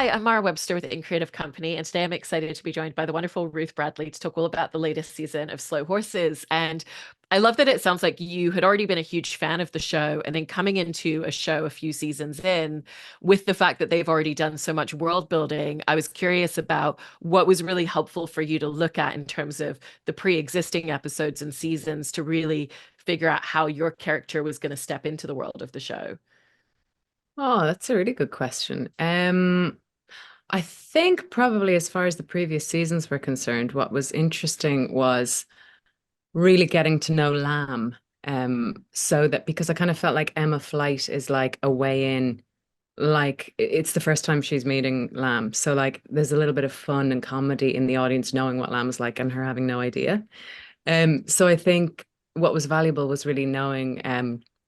Hi, I'm Mara Webster with In Creative Company, and today I'm excited to be joined by the wonderful Ruth Bradley to talk all about the latest season of Slow Horses. And I love that it sounds like you had already been a huge fan of the show, and then coming into a show a few seasons in, with the fact that they've already done so much world building, I was curious about what was really helpful for you to look at in terms of the pre-existing episodes and seasons to really figure out how your character was going to step into the world of the show. Oh, that's a really good question. I think probably as far as the previous seasons were concerned, what was interesting was really getting to know Lamb. So that because I kind of felt like Emma Flight is like a way in, like it's the first time she's meeting Lamb. So like there's a little bit of fun and comedy in the audience knowing what Lamb is like and her having no idea. So I think what was valuable was really knowing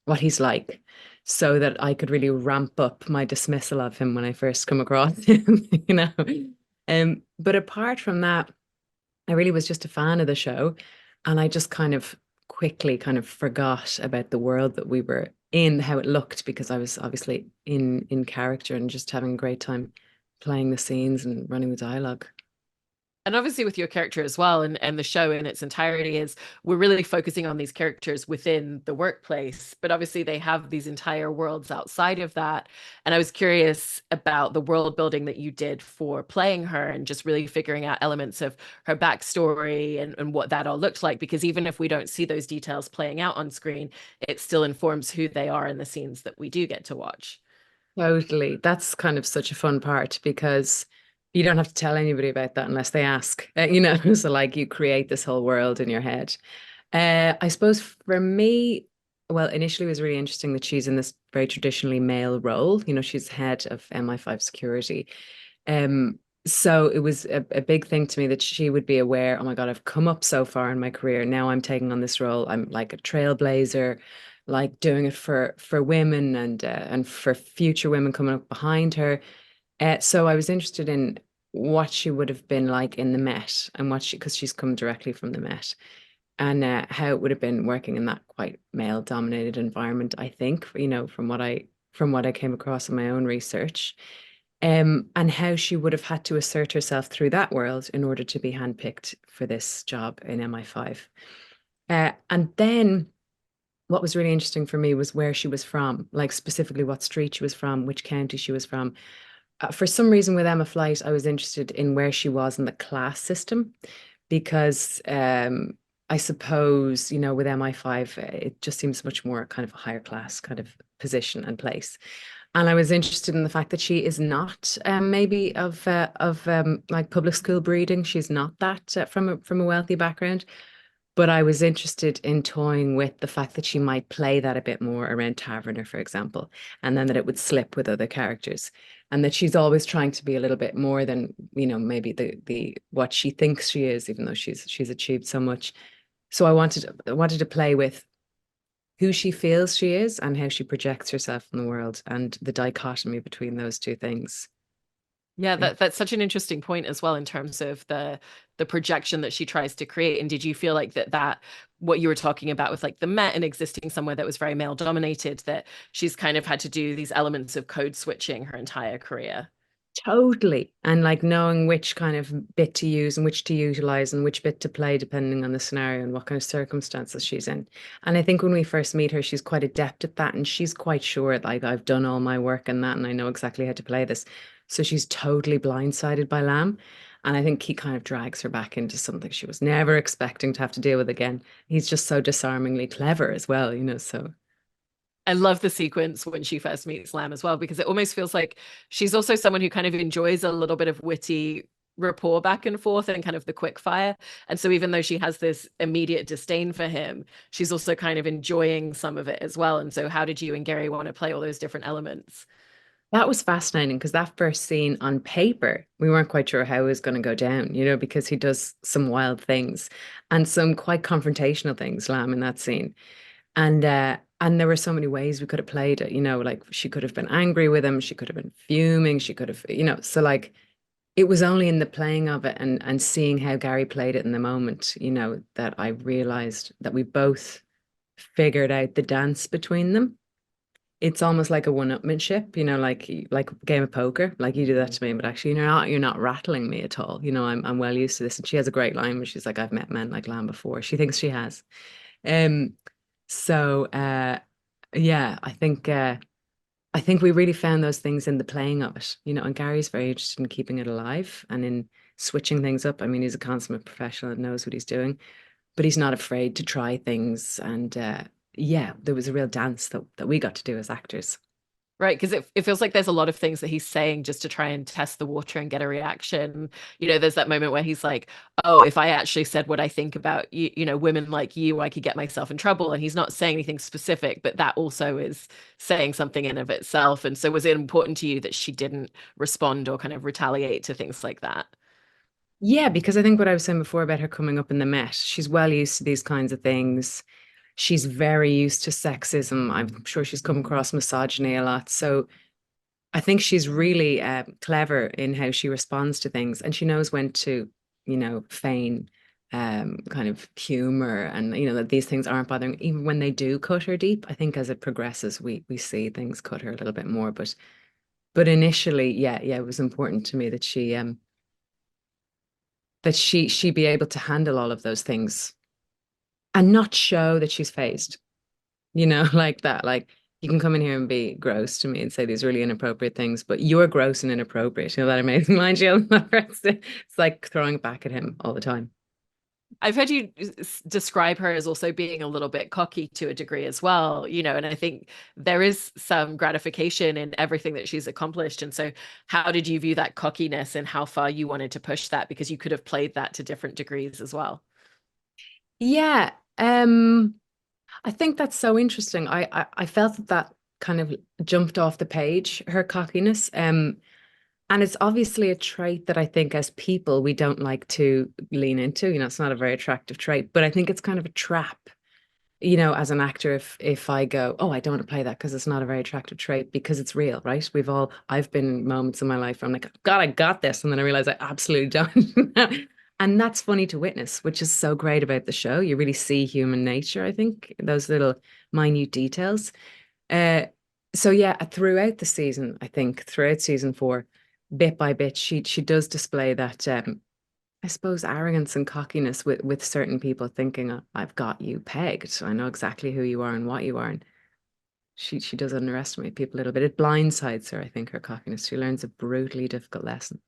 what he's like so that I could really ramp up my dismissal of him when I first come across him, you know. But apart from that, I really was just a fan of the show and I just kind of quickly kind of forgot about the world that we were in, how it looked, because I was obviously in character and just having a great time playing the scenes and running the dialogue. And obviously with your character as well, and the show in its entirety is we're really focusing on these characters within the workplace, but obviously they have these entire worlds outside of that. And I was curious about the world building that you did for playing her and just really figuring out elements of her backstory and what that all looked like, because even if we don't see those details playing out on screen, it still informs who they are in the scenes that we do get to watch. Totally. That's kind of such a fun part because you don't have to tell anybody about that unless they ask. So like you create this whole world in your head. I suppose for me, well, initially it was really interesting that she's in this very traditionally male role. She's head of MI5 security. Um, so it was a big thing to me that she would be aware, oh my God, I've come up so far in my career. Now I'm taking on this role. I'm like a trailblazer, like doing it for women and for future women coming up behind her. So I was interested in what she would have been like in the Met and what she, because she's come directly from the Met, and how it would have been working in that quite male dominated environment, I think, from what I came across in my own research. And how she would have had to assert herself through that world in order to be handpicked for this job in MI5. And then what was really interesting for me was where she was from, like specifically what street she was from, which county she was from. For some reason, with Emma Flight, I was interested in where she was in the class system because I suppose, with MI5, it just seems much more kind of a higher class kind of position and place. And I was interested in the fact that she is not maybe of like public school breeding. She's not that from a wealthy background. But I was interested in toying with the fact that she might play that a bit more around Taverner, for example, and then that it would slip with other characters, and that she's always trying to be a little bit more than, maybe the what she thinks she is, even though she's achieved so much. So I wanted to play with who she feels she is and how she projects herself in the world and the dichotomy between those two things. Yeah, Yeah. that's such an interesting point as well in terms of the projection that she tries to create. And did you feel like that what you were talking about with like the Met and existing somewhere that was very male dominated, that she's kind of had to do these elements of code switching her entire career? Totally. And like knowing which kind of bit to use and which to utilize and which bit to play depending on the scenario and what kind of circumstances she's in. And I think when we first meet her, she's quite adept at that and she's quite sure, like, I've done all my work and that and I know exactly how to play this. So she's totally blindsided by Lamb. And I think he kind of drags her back into something she was never expecting to have to deal with again. He's just so disarmingly clever as well, so. I love the sequence when she first meets Lamb as well, because it almost feels like she's also someone who kind of enjoys a little bit of witty rapport back and forth and kind of the quick fire. And so even though she has this immediate disdain for him, she's also kind of enjoying some of it as well. And so how did you and Gary want to play all those different elements? That was fascinating because that first scene on paper, we weren't quite sure how it was going to go down, because he does some wild things and some quite confrontational things, Lamb, in that scene. And there were so many ways we could have played it, like she could have been angry with him, she could have been fuming, she could have, so like it was only in the playing of it and seeing how Gary played it in the moment, that I realized that we both figured out the dance between them. it's almost like a one-upmanship, like game of poker. Like you do that to me, but actually you're not rattling me at all. I'm well used to this. And she has a great line where she's like, I've met men like Lamb before. She thinks she has. Um, so yeah, I think we really found those things in the playing of it, and Gary's very interested in keeping it alive and in switching things up. I mean, he's a consummate professional and knows what he's doing, but he's not afraid to try things. And yeah, there was a real dance that we got to do as actors. Right, because it feels like there's a lot of things that he's saying just to try and test the water and get a reaction. There's that moment where he's like, "Oh, if I actually said what I think about women like you, I could get myself in trouble." And he's not saying anything specific, but that also is saying something in of itself. And so, was it important to you that she didn't respond or kind of retaliate to things like that? Yeah, because I think what I was saying before about her coming up in the Met, she's well used to these kinds of things. She's very used to sexism. I'm sure she's come across misogyny a lot. So I think she's really clever in how she responds to things, and she knows when to, feign kind of humor, and that these things aren't bothering. Even when they do cut her deep, I think as it progresses, we see things cut her a little bit more. But initially, yeah, it was important to me that she be able to handle all of those things and not show that she's phased. Like that. Like you can come in here and be gross to me and say these really inappropriate things, but you're gross and inappropriate. That amazing line, Jill? It's like throwing it back at him all the time. I've heard you describe her as also being a little bit cocky to a degree as well, and I think there is some gratification in everything that she's accomplished. And so, how did you view that cockiness and how far you wanted to push that? Because you could have played that to different degrees as well. Yeah, I think that's so interesting. I felt that kind of jumped off the page, her cockiness. And it's obviously a trait that I think as people we don't like to lean into. It's not a very attractive trait, but I think it's kind of a trap. As an actor, if I go, oh, I don't want to play that because it's not a very attractive trait because it's real, right? I've been in moments in my life where I'm like, God, I got this. And then I realize I absolutely don't. And that's funny to witness, which is so great about the show. You really see human nature, I think, those little minute details. Uh, so yeah, throughout the season, I think throughout season 4, bit by bit, she does display that I suppose arrogance and cockiness with certain people thinking, I've got you pegged. I know exactly who you are and what you are. And she does underestimate people a little bit. It blindsides her, I think, her cockiness. She learns a brutally difficult lesson.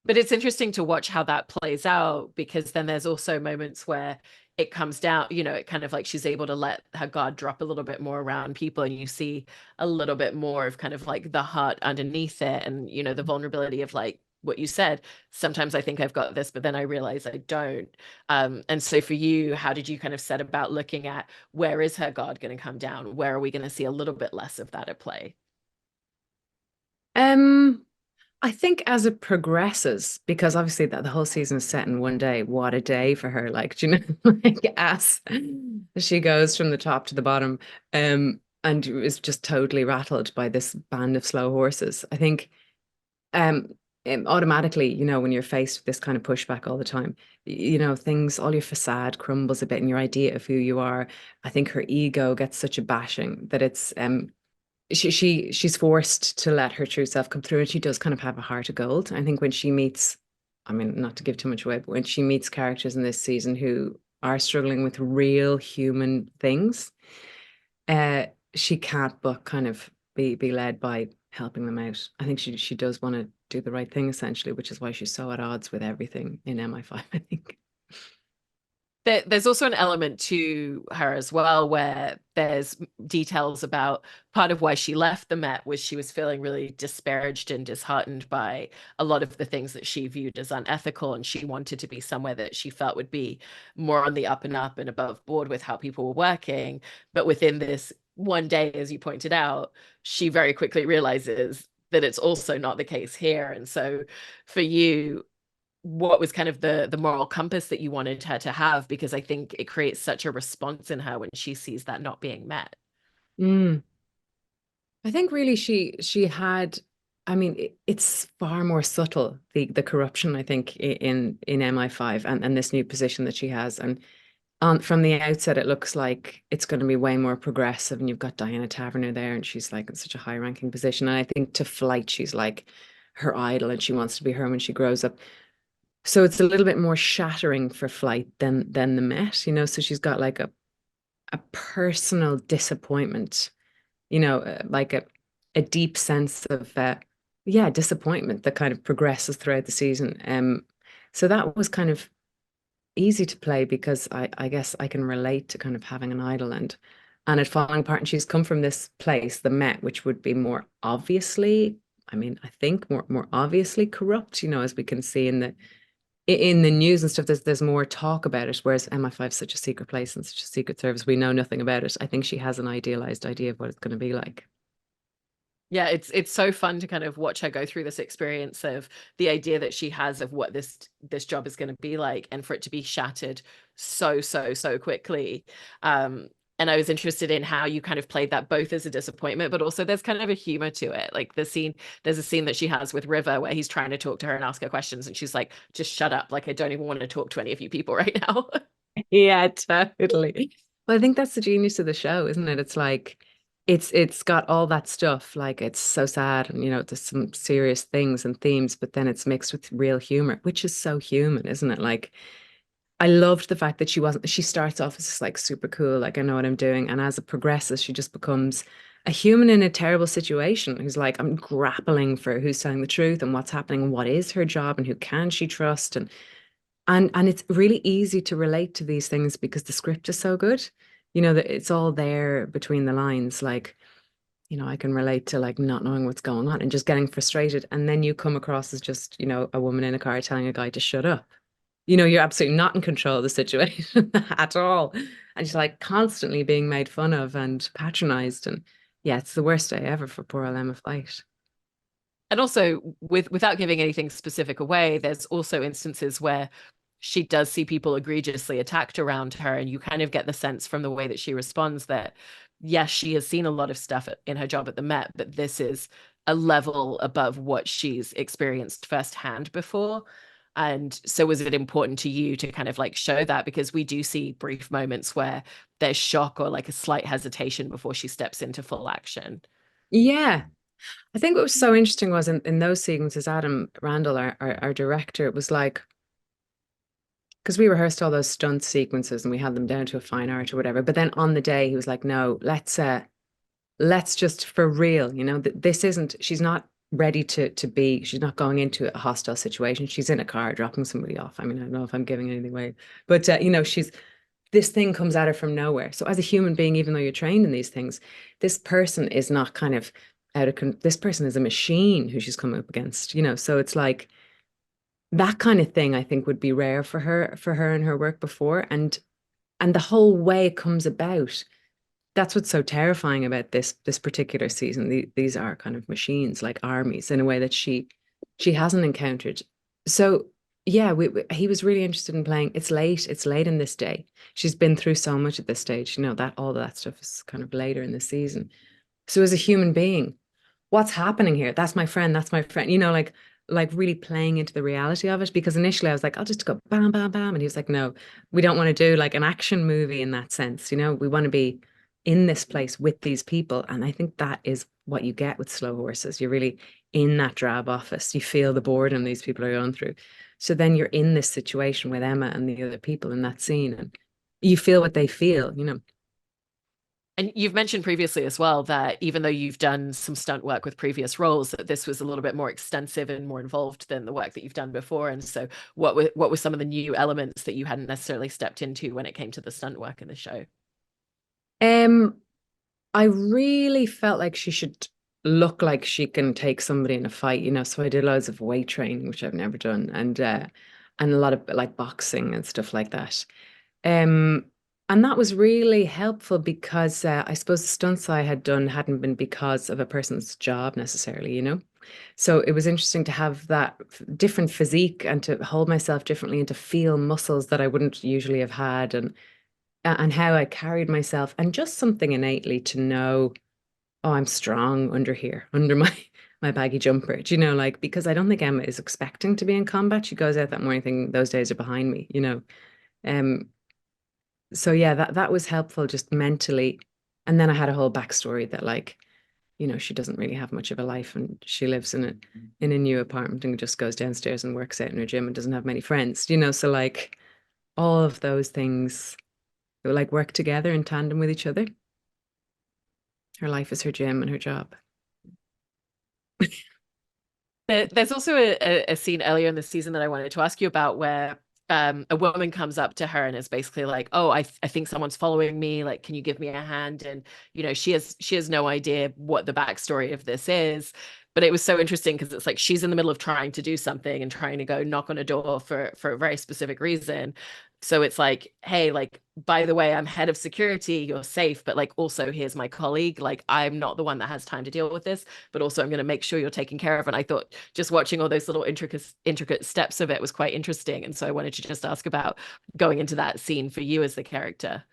But it's interesting to watch how that plays out because then there's also moments where it comes down, it kind of like she's able to let her guard drop a little bit more around people and you see a little bit more of kind of like the heart underneath it and, the vulnerability of like what you said. Sometimes I think I've got this, but then I realize I don't. And so for you, how did you kind of set about looking at where is her guard going to come down? Where are we going to see a little bit less of that at play? Um, I think as it progresses, because obviously that the whole season is set in one day. What a day for her! Like, do you know, like as she goes from the top to the bottom, and is just totally rattled by this band of slow horses. I think, um, automatically, when you're faced with this kind of pushback all the time, things, all your facade crumbles a bit, and your idea of who you are. I think her ego gets such a bashing that it's she's forced to let her true self come through, and she does kind of have a heart of gold. I think when she meets, I mean, not to give too much away, but when she meets characters in this season who are struggling with real human things, uh, she can't but kind of be led by helping them out. I think she does want to do the right thing essentially, which is why she's so at odds with everything in MI5, I think. There's also an element to her as well where there's details about part of why she left the Met was she was feeling really disparaged and disheartened by a lot of the things that she viewed as unethical, and she wanted to be somewhere that she felt would be more on the up and above board with how people were working. But within this one day, as you pointed out, she very quickly realizes that it's also not the case here. And so for you, what was kind of the moral compass that you wanted her to have, because I think it creates such a response in her when she sees that not being met. Mm. I think really she had, I mean, it's far more subtle, the corruption, I think, in MI5 and this new position that she has. And on from the outset, it looks like it's going to be way more progressive. And you've got Diana Taverner there, and she's like in such a high-ranking position. And I think to Flight, she's like her idol, and she wants to be her when she grows up. So it's a little bit more shattering for Flight than the Met, you know. So she's got like a personal disappointment, you know, like a deep sense of yeah, disappointment that kind of progresses throughout the season. So that was kind of easy to play because I guess I can relate to kind of having an idol and it falling apart. And she's come from this place, the Met, which would be more obviously, I mean, I think more obviously corrupt, you know, as we can see in the news and stuff. There's more talk about it, whereas MI5 is such a secret place and such a secret service. We know nothing about it. I think she has an idealized idea of what it's going to be like. Yeah, it's so fun to kind of watch her go through this experience of the idea that she has of what this job is going to be like, and for it to be shattered so quickly. And I was interested in how you kind of played that both as a disappointment, but also there's kind of a humor to it. Like there's a scene that she has with River where he's trying to talk to her and ask her questions, and she's like, "Just shut up! Like I don't even want to talk to any of you people right now." Yeah, totally. Well, I think that's the genius of the show, isn't it? It's like it's got all that stuff, like it's so sad and you know, there's some serious things and themes, but then it's mixed with real humor, which is so human, isn't it? Like I loved the fact that she starts off as just like super cool, like I know what I'm doing. And as it progresses, she just becomes a human in a terrible situation who's like, I'm grappling for who's telling the truth and what's happening and what is her job and who can she trust. And it's really easy to relate to these things because the script is so good. You know, that it's all there between the lines. Like, you know, I can relate to like not knowing what's going on and just getting frustrated. And then you come across as just, you know, a woman in a car telling a guy to shut up. You know, you're absolutely not in control of the situation at all. And she's like constantly being made fun of and patronized. And yeah, it's the worst day ever for poor old Emma Flight. And also, without giving anything specific away, there's also instances where she does see people egregiously attacked around her, and you kind of get the sense from the way that she responds that yes, she has seen a lot of stuff in her job at the Met, but this is a level above what she's experienced firsthand before. And so was it important to you to kind of like show that, because we do see brief moments where there's shock or like a slight hesitation before she steps into full action. Yeah. I think what was so interesting was in those sequences, Adam Randall, our director, it was like, because we rehearsed all those stunt sequences and we had them down to a fine art or whatever. But then on the day, he was like, no, let's just for real, you know, this isn't, she's not ready to be, she's not going into a hostile situation. She's in a car dropping somebody off. I mean, I don't know if I'm giving anything away, but you know, this thing comes at her from nowhere. So as a human being, even though you're trained in these things, this person is not kind of this person is a machine who she's coming up against, you know. So it's like that kind of thing I think would be rare for her and her work before. And the whole way it comes about, that's what's so terrifying about this particular season. These are kind of machines, like armies, in a way that she hasn't encountered. So yeah, he was really interested in playing. It's late in this day. She's been through so much at this stage, you know, that all that stuff is kind of later in the season. So as a human being, what's happening here? That's my friend, that's my friend, you know, like really playing into the reality of it. Because initially I was like, I'll just go bam, bam, bam. And he was like, no, we don't want to do like an action movie in that sense. You know, we want to be in this place with these people. And I think that is what you get with Slow Horses. You're really in that drab office. You feel the boredom these people are going through. So then you're in this situation with Emma and the other people in that scene, and you feel what they feel, you know. And you've mentioned previously as well that even though you've done some stunt work with previous roles, that this was a little bit more extensive and more involved than the work that you've done before. And so what were some of the new elements that you hadn't necessarily stepped into when it came to the stunt work in the show? Um, I really felt like she should look like she can take somebody in a fight, you know. So I did loads of weight training, which I've never done, and a lot of like boxing and stuff like that. Um, and that was really helpful because I suppose the stunts I had done hadn't been because of a person's job necessarily, you know. So it was interesting to have that different physique and to hold myself differently and to feel muscles that I wouldn't usually have had and how I carried myself and just something innately to know, oh, I'm strong under here, under my my baggy jumper. Do you know, like because I don't think Emma is expecting to be in combat. She goes out that morning thinking those days are behind me, you know. Um, So yeah, that was helpful just mentally. And then I had a whole backstory that like, she doesn't really have much of a life and she lives in a new apartment and just goes downstairs and works out in her gym and doesn't have many friends, so like all of those things like work together in tandem with each other. Her life is her gym and her job. There's also a scene earlier in the season that I wanted to ask you about where a woman comes up to her and is basically like, "Oh, I think someone's following me. Like, can you give me a hand?" And she has no idea what the backstory of this is. But it was so interesting because it's like she's in the middle of trying to do something and trying to go knock on a door for a very specific reason. So it's like, hey, like, by the way, I'm head of security, you're safe, but like also here's my colleague. Like, I'm not the one that has time to deal with this, but also I'm going to make sure you're taken care of. And I thought just watching all those little intricate steps of it was quite interesting. And so I wanted to just ask about going into that scene for you as the character.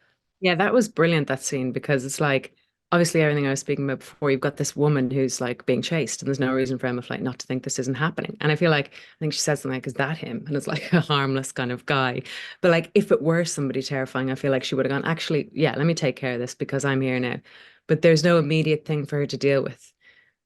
Yeah, that was brilliant, that scene, because it's like obviously everything I was speaking about before, you've got this woman who's like being chased and there's no reason for Emma Flight not to think this isn't happening. And I think she said something like, is that him? And it's like a harmless kind of guy. But like if it were somebody terrifying, I feel like she would have gone, actually, yeah, let me take care of this because I'm here now. But there's no immediate thing for her to deal with.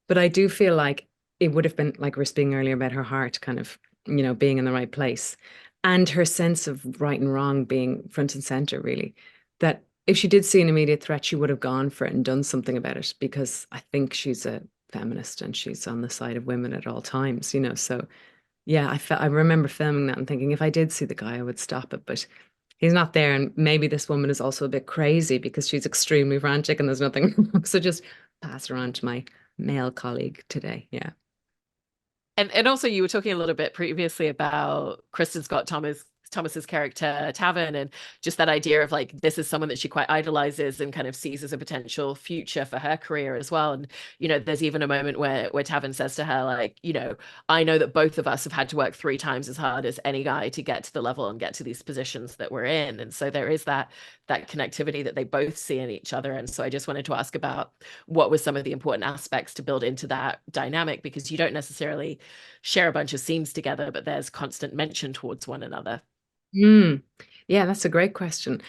But I do feel like it would have been like we were speaking earlier about her heart kind of, being in the right place and her sense of right and wrong being front and center, really. That if she did see an immediate threat, she would have gone for it and done something about it because I think she's a feminist and she's on the side of women at all times. So yeah, I remember filming that and thinking if I did see the guy, I would stop it. But he's not there. And maybe this woman is also a bit crazy because she's extremely frantic and there's nothing wrong. So just pass her on to my male colleague today. Yeah. And also you were talking a little bit previously about Kristen Scott Thomas's character Tavern, and just that idea of like this is someone that she quite idolizes and kind of sees as a potential future for her career as well. And there's even a moment where Tavern says to her like, I know that both of us have had to work 3 times as hard as any guy to get to the level and get to these positions that we're in. And so there is that connectivity that they both see in each other. And so I just wanted to ask about what were some of the important aspects to build into that dynamic, because you don't necessarily share a bunch of scenes together, but there's constant mention towards one another. Mm. Yeah, that's a great question.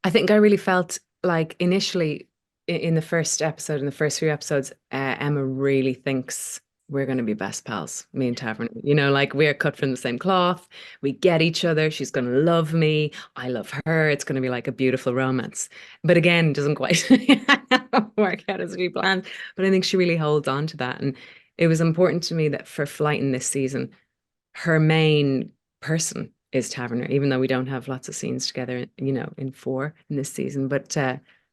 I think I really felt like initially in the first episode, in the first few episodes, Emma really thinks we're going to be best pals, me and Tavern. Like we're cut from the same cloth. We get each other. She's going to love me. I love her. It's going to be like a beautiful romance. But again, it doesn't quite work out as we planned. But I think she really holds on to that. And it was important to me that for Flight in this season, her main person is Taverner, even though we don't have lots of scenes together, in 4 in this season. But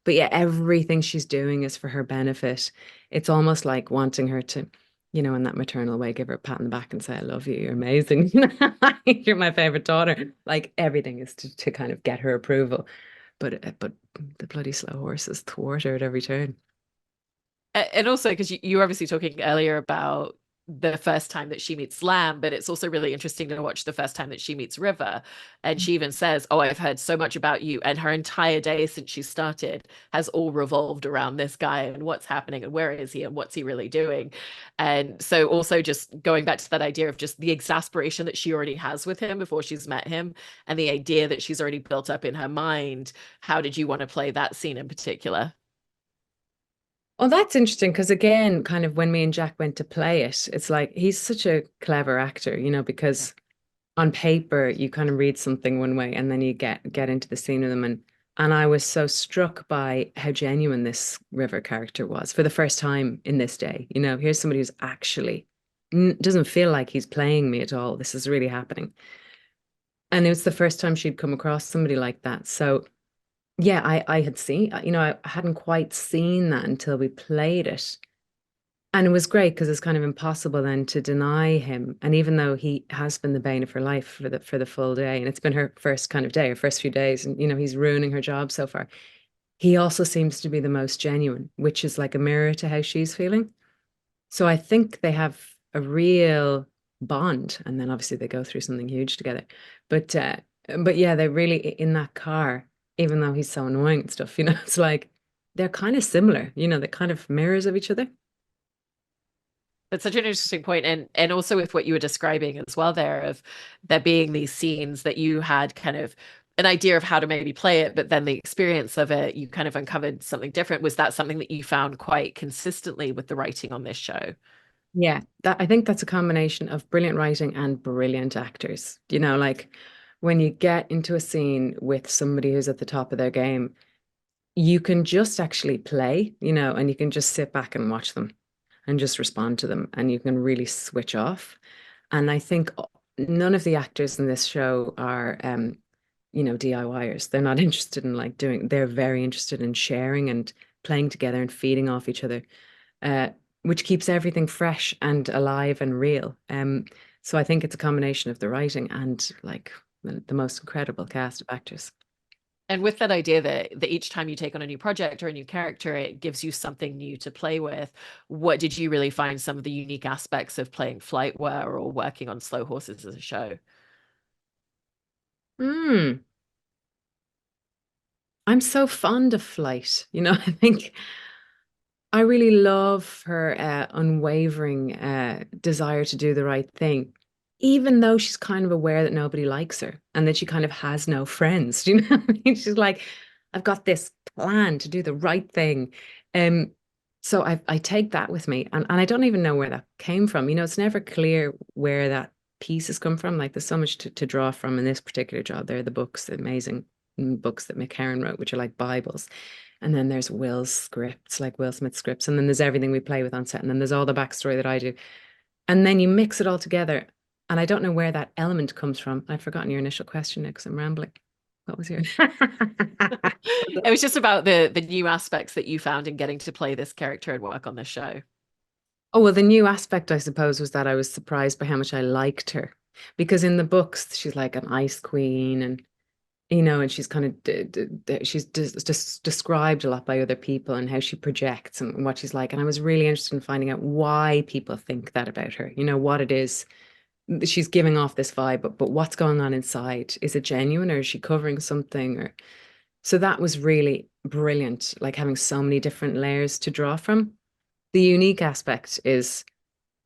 yeah, everything she's doing is for her benefit. It's almost like wanting her to, in that maternal way, give her a pat on the back and say, I love you, you're amazing. You're my favorite daughter. Like everything is to kind of get her approval. But the bloody slow horses thwart her at every turn. And also because you were obviously talking earlier about the first time that she meets Lamb, but it's also really interesting to watch the first time that she meets River. And she even says, oh, I've heard so much about you. And her entire day since she started has all revolved around this guy and what's happening and where is he and what's he really doing. And so also just going back to that idea of just the exasperation that she already has with him before she's met him, and the idea that she's already built up in her mind. How did you want to play that scene in particular? Oh, that's interesting because again, kind of when me and Jack went to play it, it's like he's such a clever actor, because on paper you kind of read something one way and then you get into the scene with them and I was so struck by how genuine this River character was for the first time in this day. Here's somebody who's actually doesn't feel like he's playing me at all. This is really happening. And it was the first time she'd come across somebody like that. So yeah, I had seen, I hadn't quite seen that until we played it. And it was great because it's kind of impossible then to deny him. And even though he has been the bane of her life for the full day, and it's been her first kind of day, her first few days, and he's ruining her job so far, he also seems to be the most genuine, which is like a mirror to how she's feeling. So I think they have a real bond. And then obviously they go through something huge together. But but yeah, they really in that car, even though he's so annoying and stuff, it's like they're kind of similar, they're kind of mirrors of each other. That's such an interesting point. And also with what you were describing as well there, of there being these scenes that you had kind of an idea of how to maybe play it, but then the experience of it, you kind of uncovered something different. Was that something that you found quite consistently with the writing on this show? Yeah, that I think that's a combination of brilliant writing and brilliant actors. You know, like when you get into a scene with somebody who's at the top of their game, you can just actually play, you know, and you can just sit back and watch them and just respond to them, and you can really switch off. And I think none of the actors in this show are, you know, DIYers. They're not interested in like doing, they're very interested in sharing and playing together and feeding off each other, uh, which keeps everything fresh and alive and real. So I think it's a combination of the writing and like the most incredible cast of actors. And with that idea that each time you take on a new project or a new character, it gives you something new to play with. What did you really find some of the unique aspects of playing Flight were, or working on Slow Horses as a show? Mm, I'm so fond of Flight. You know, I think I really love her unwavering desire to do the right thing, even though she's kind of aware that nobody likes her and that she kind of has no friends. Do you know what I mean? She's like, I've got this plan to do the right thing. Um, so I take that with me, and I don't even know where that came from. You know, it's never clear where that piece has come from. Like there's so much to draw from in this particular job. There are the books, the amazing books that McCarran wrote, which are like Bibles. And then there's Will's scripts, like Will Smith scripts. And then there's everything we play with on set. And then there's all the backstory that I do. And then you mix it all together. And I don't know where that element comes from. I've forgotten your initial question, Nick, because I'm rambling. What was your? It was just about the new aspects that you found in getting to play this character and work on this show. Oh, well, the new aspect, I suppose, was that I was surprised by how much I liked her. Because in the books, she's like an ice queen, and you know, and she's kind of she's just described a lot by other people and how she projects and what she's like. And I was really interested in finding out why people think that about her. You know, what it is she's giving off this vibe, but what's going on inside? Is it genuine, or is she covering something? Or so that was really brilliant, like having so many different layers to draw from. The unique aspect is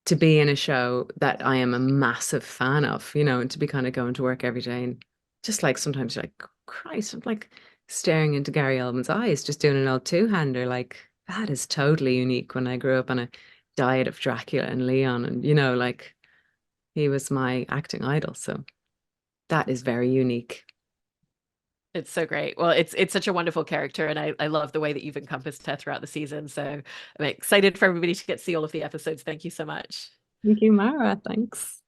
to be in a show that I am a massive fan of, you know, and to be kind of going to work every day and just like sometimes you're like, Christ, I'm like staring into Gary Oldman's eyes, just doing an old two-hander. Like that is totally unique when I grew up on a diet of Dracula and Leon, and you know, like he was my acting idol. So that is very unique. It's so great. Well, it's such a wonderful character, and I love the way that you've encompassed her throughout the season. So I'm excited for everybody to get to see all of the episodes. Thank you so much. Thank you, Mara. Thanks.